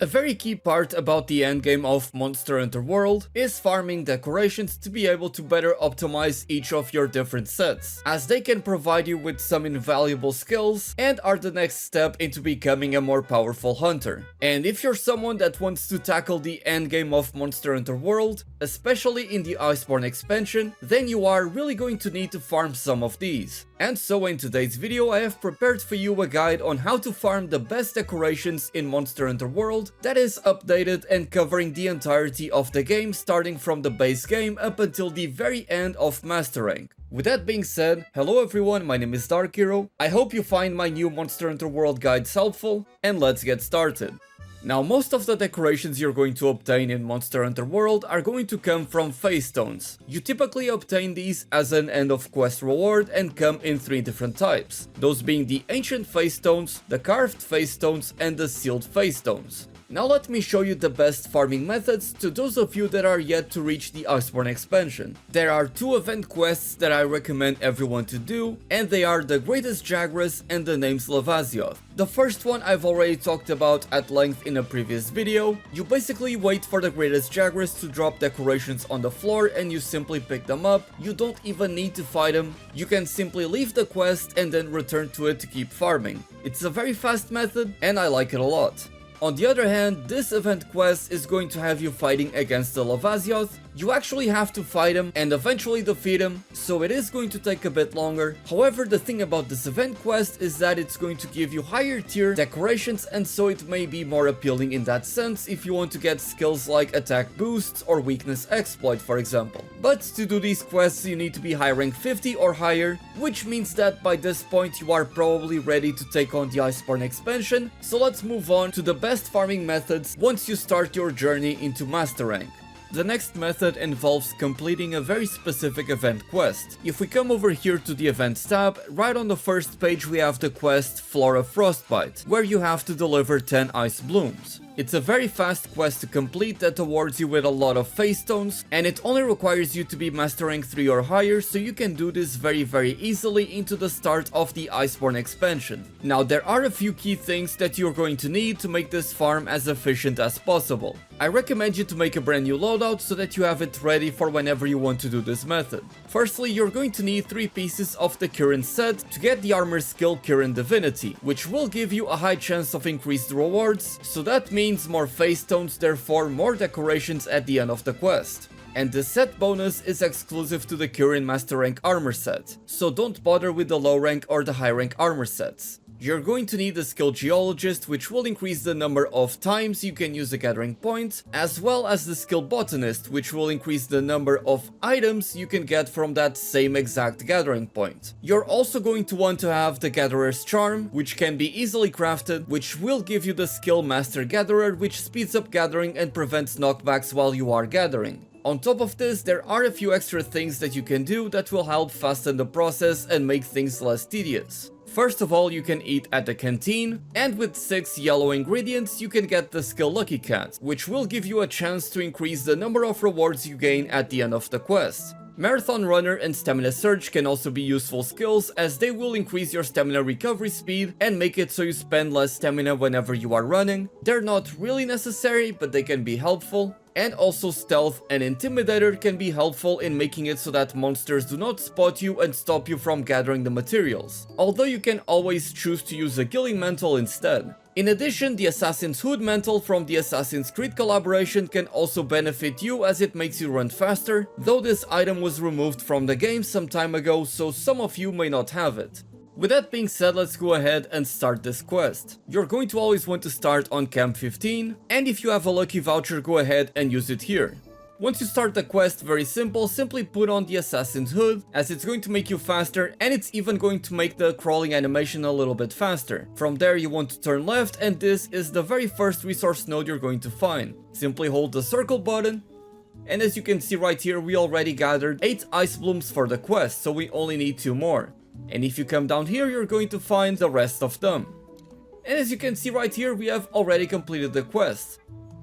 A very key part about the endgame of Monster Hunter World is farming decorations to be able to better optimize each of your different sets, as they can provide you with some invaluable skills and are the next step into becoming a more powerful hunter. And if you're someone that wants to tackle the endgame of Monster Hunter World, especially in the Iceborne expansion, then you are really going to need to farm some of these. And so in today's video I have prepared for you a guide on how to farm the best decorations in Monster Hunter World that is updated and covering the entirety of the game, starting from the base game up until the very end of Master Rank. With that being said, hello everyone, my name is Dark Hero. I hope you find my new Monster Hunter World guides helpful, and let's get started. Now, most of the decorations you're going to obtain in Monster Hunter World are going to come from face stones. You typically obtain these as an end of quest reward and come in 3 different types, those being the ancient face stones, the carved face stones, and the sealed face stones. Now let me show you the best farming methods to those of you that are yet to reach the Iceborne expansion. There are 2 event quests that I recommend everyone to do, and they are the Greatest Jagras and the Names Lavasioth. The first one I've already talked about at length in a previous video. You basically wait for the Greatest Jagras to drop decorations on the floor and you simply pick them up. You don't even need to fight them. You can simply leave the quest and then return to it to keep farming. It's a very fast method and I like it a lot. On the other hand, this event quest is going to have you fighting against the Lavasioth. You actually have to fight him and eventually defeat him, so it is going to take a bit longer. However, the thing about this event quest is that it's going to give you higher tier decorations, and so it may be more appealing in that sense if you want to get skills like attack boosts or weakness exploit, for example. But to do these quests you need to be high rank 50 or higher, which means that by this point you are probably ready to take on the Iceborne expansion. So let's move on to the best farming methods once you start your journey into Master Rank. The next method involves completing a very specific event quest. If we come over here to the events tab, right on the first page we have the quest Flora Frostbite, where you have to deliver 10 ice blooms. It's a very fast quest to complete that awards you with a lot of face stones, and it only requires you to be Master Rank 3 or higher, so you can do this very easily into the start of the Iceborne expansion. Now, there are a few key things that you're going to need to make this farm as efficient as possible. I recommend you to make a brand new loadout so that you have it ready for whenever you want to do this method. Firstly, you're going to need 3 pieces of the Kirin set to get the armor skill Kirin Divinity, which will give you a high chance of increased rewards, so that means more face stones, therefore more decorations at the end of the quest. And the set bonus is exclusive to the Kirin Master Rank armor set, so don't bother with the low rank or the high rank armor sets. You're going to need a skill geologist, which will increase the number of times you can use a gathering point, as well as the skill botanist, which will increase the number of items you can get from that same exact gathering point. You're also going to want to have the gatherer's charm, which can be easily crafted, which will give you the skill master gatherer, which speeds up gathering and prevents knockbacks while you are gathering. On top of this, there are a few extra things that you can do that will help fasten the process and make things less tedious. First of all, you can eat at the canteen, and with 6 yellow ingredients you can get the skill Lucky Cat, which will give you a chance to increase the number of rewards you gain at the end of the quest. Marathon Runner and Stamina Surge can also be useful skills, as they will increase your stamina recovery speed and make it so you spend less stamina whenever you are running. They're not really necessary, but they can be helpful. And also Stealth and Intimidator can be helpful in making it so that monsters do not spot you and stop you from gathering the materials, although you can always choose to use a Gilling Mantle instead. In addition, the Assassin's Hood Mantle from the Assassin's Creed collaboration can also benefit you, as it makes you run faster, though this item was removed from the game some time ago, so some of you may not have it. With that being said, let's go ahead and start this quest. You're going to always want to start on Camp 15, and if you have a lucky voucher, go ahead and use it here. Once you start the quest, very simple, simply put on the Assassin's Hood, as it's going to make you faster, and it's even going to make the crawling animation a little bit faster. From there you want to turn left, and this is the very first resource node you're going to find. Simply hold the circle button, and as you can see right here, we already gathered 8 ice blooms for the quest, so we only need 2 more. And if you come down here, you're going to find the rest of them. And as you can see right here, we have already completed the quest.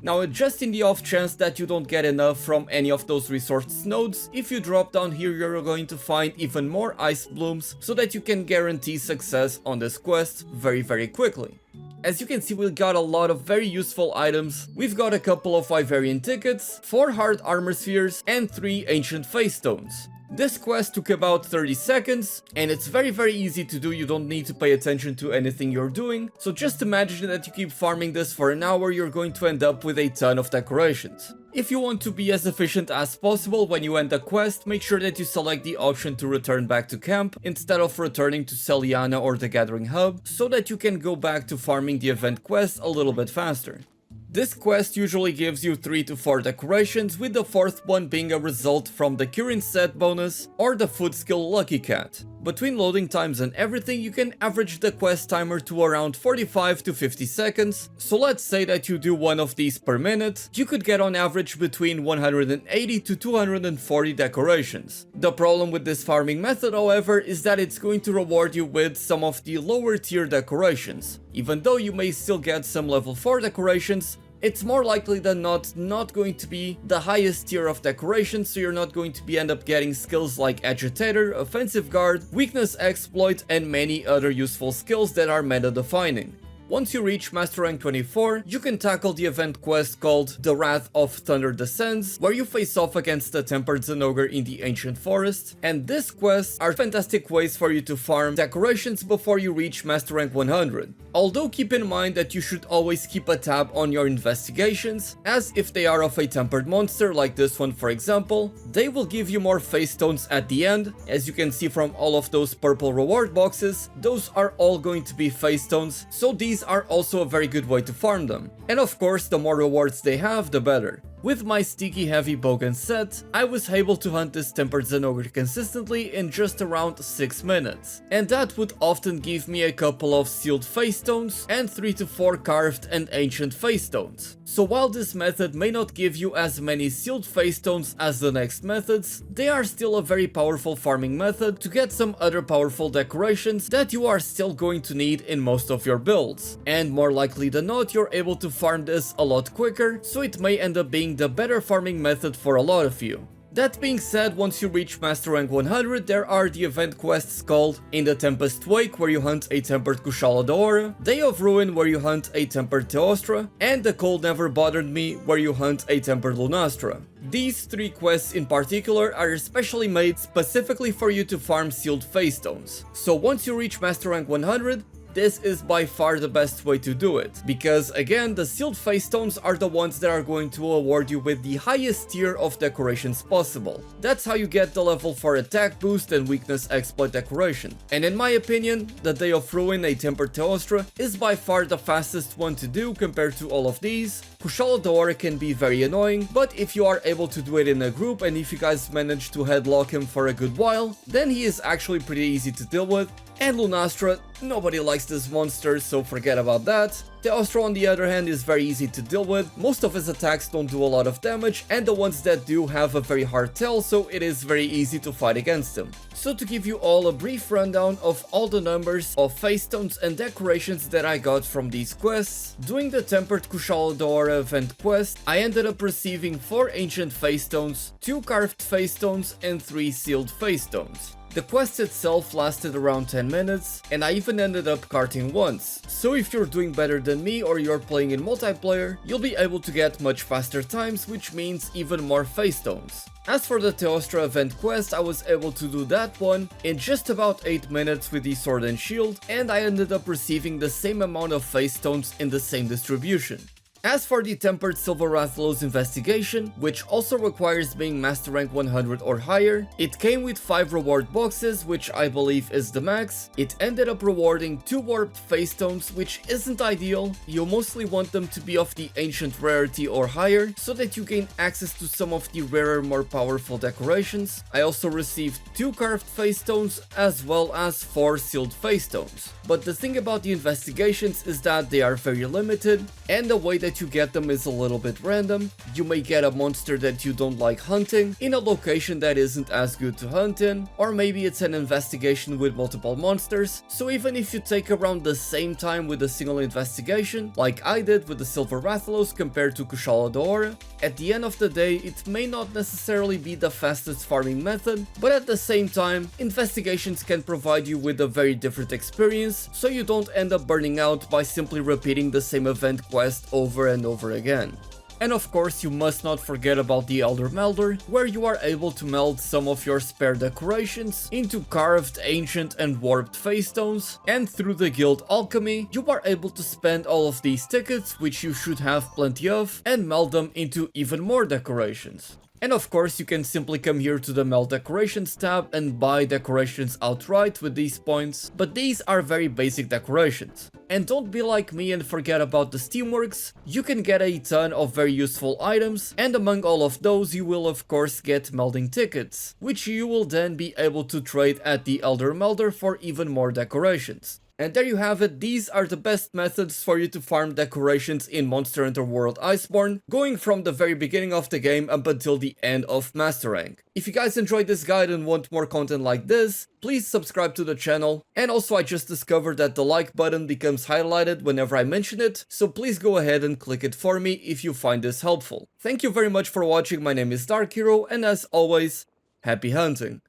Now, just in the off chance that you don't get enough from any of those resource nodes, if you drop down here, you're going to find even more ice blooms so that you can guarantee success on this quest very quickly. As you can see, we got a lot of very useful items. We've got a couple of Iverian tickets, 4 hard armor spheres, and 3 ancient face stones. This quest took about 30 seconds, and it's very easy to do. You don't need to pay attention to anything you're doing. So just imagine that you keep farming this for an hour, you're going to end up with a ton of decorations. If you want to be as efficient as possible when you end a quest, make sure that you select the option to return back to camp instead of returning to Celiana or the Gathering Hub, so that you can go back to farming the event quest a little bit faster. This quest usually gives you 3 to 4 decorations, with the 4th one being a result from the Kirin set bonus or the food skill Lucky Cat. Between loading times and everything, you can average the quest timer to around 45 to 50 seconds, so let's say that you do one of these per minute, you could get on average between 180 to 240 decorations. The problem with this farming method, however, is that it's going to reward you with some of the lower tier decorations. Even though you may still get some level 4 decorations, it's more likely than not going to be the highest tier of decorations, so you're not going to end up getting skills like Agitator, Offensive Guard, Weakness Exploit, and many other useful skills that are meta defining. Once you reach Master Rank 24, you can tackle the event quest called The Wrath of Thunder Descends, where you face off against the Tempered Zenogre in the Ancient Forest, and this quests are fantastic ways for you to farm decorations before you reach Master Rank 100. Although keep in mind that you should always keep a tab on your investigations, as if they are of a tempered monster like this one for example, they will give you more face stones at the end. As you can see from all of those purple reward boxes, those are all going to be face stones, so these are also a very good way to farm them. And of course, the more rewards they have, the better. With my Sticky Heavy Bogan set, I was able to hunt this Tempered Zenogre consistently in just around 6 minutes. And that would often give me a couple of sealed face stones and 3 to 4 carved and ancient face stones. So while this method may not give you as many sealed face stones as the next methods, they are still a very powerful farming method to get some other powerful decorations that you are still going to need in most of your builds. And more likely than not, you're able to farm this a lot quicker, so it may end up being the better farming method for a lot of you. That being said, once you reach Master Rank 100, there are the event quests called In the Tempest Wake, where you hunt a Tempered Kushala Daora, Day of Ruin, where you hunt a Tempered Teostra, and The Cold Never Bothered Me, where you hunt a Tempered Lunastra. These 3 quests in particular are especially made specifically for you to farm sealed face stones. So once you reach Master Rank 100, this is by far the best way to do it, because again, the sealed face stones are the ones that are going to award you with the highest tier of decorations possible. That's how you get the level 4 attack boost and weakness exploit decoration. And in my opinion, the Day of Ruin, a Tempered Teostra, is by far the fastest one to do compared to all of these. Kushala Daora can be very annoying, but if you are able to do it in a group and if you guys manage to headlock him for a good while, then he is actually pretty easy to deal with. And Lunastra, nobody likes this monster, so forget about that. Teostra on the other hand is very easy to deal with, most of his attacks don't do a lot of damage, and the ones that do have a very hard tail, so it is very easy to fight against him. So to give you all a brief rundown of all the numbers of face stones and decorations that I got from these quests, doing the Tempered Kushala Daora event quest, I ended up receiving 4 ancient face stones, 2 carved face stones, and 3 sealed face stones. The quest itself lasted around 10 minutes, and I even ended up carting once, so if you're doing better than me or you're playing in multiplayer, you'll be able to get much faster times, which means even more face stones. As for the Teostra event quest, I was able to do that one in just about 8 minutes with the Sword and Shield, and I ended up receiving the same amount of face stones in the same distribution. As for the Tempered Silver Rathalos investigation, which also requires being Master Rank 100 or higher, it came with 5 reward boxes, which I believe is the max. It ended up rewarding 2 warped face stones, which isn't ideal. You mostly want them to be of the ancient rarity or higher, so that you gain access to some of the rarer, more powerful decorations. I also received 2 carved face stones, as well as 4 sealed face stones. But the thing about the investigations is that they are very limited, and the way that you get them is a little bit random. You may get a monster that you don't like hunting in a location that isn't as good to hunt in, or maybe it's an investigation with multiple monsters, so even if you take around the same time with a single investigation, like I did with the Silver Rathalos compared to Kushala Daora, At the end of the day, it may not necessarily be the fastest farming method, but at the same time, investigations can provide you with a very different experience, so you don't end up burning out by simply repeating the same event quest over and over again. And of course, you must not forget about the Elder Melder, where you are able to meld some of your spare decorations into carved, ancient and warped face stones, and through the guild alchemy, you are able to spend all of these tickets, which you should have plenty of, and meld them into even more decorations. And of course, you can simply come here to the Meld Decorations tab and buy decorations outright with these points, but these are very basic decorations. And don't be like me and forget about the Steamworks, you can get a ton of very useful items, and among all of those you will of course get melding tickets, which you will then be able to trade at the Elder Melder for even more decorations. And there you have it, these are the best methods for you to farm decorations in Monster Hunter World Iceborne, going from the very beginning of the game up until the end of Master Rank. If you guys enjoyed this guide and want more content like this, please subscribe to the channel, and also I just discovered that the like button becomes highlighted whenever I mention it, so please go ahead and click it for me if you find this helpful. Thank you very much for watching, my name is Dark Hero, and as always, happy hunting!